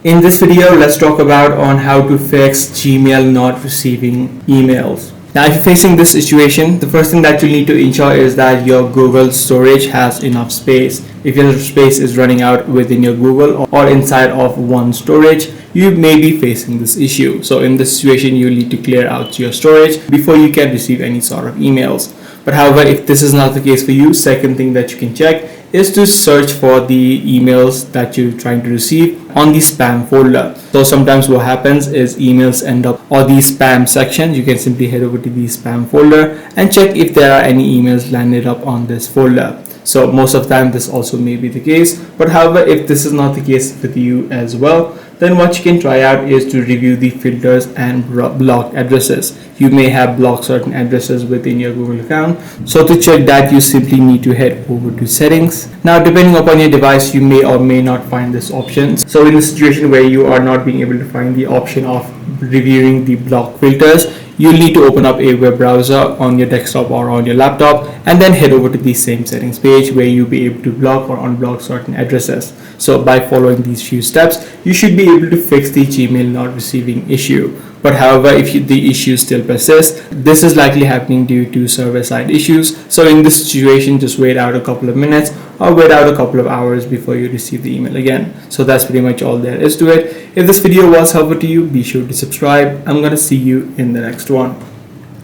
In this video, let's talk about on how to fix Gmail not receiving emails. Now, if you're facing this situation, the first thing that you need to ensure is that your Google storage has enough space. If your space is running out within your Google or inside of one storage, you may be facing this issue. So in this situation, you need to clear out your storage before you can receive any sort of emails. But however, if this is not the case for you, second thing that you can check is to search for the emails that you're trying to receive on the spam folder. So sometimes what happens is emails end up on the spam section. You can simply head over to the spam folder and check if there are any emails landed up on this folder. So most of the time this also may be the case, but however, if this is not the case with you as well, then what you can try out is to review the filters and block addresses. You may have blocked certain addresses within your Google account. So to check that, you simply need to head over to settings. Now, depending upon your device, you may or may not find this option. So in a situation where you are not being able to find the option of reviewing the block filters, you'll need to open up a web browser on your desktop or on your laptop and then head over to the same settings page where you'll be able to block or unblock certain addresses. So by following these few steps, you should be able to fix the Gmail not receiving issue. But however, if the issue still persists, this is likely happening due to server-side issues. So in this situation, just wait out a couple of minutes or wait out a couple of hours before you receive the email again. So that's pretty much all there is to it. If this video was helpful to you, be sure to subscribe. I'm gonna see you in the next one.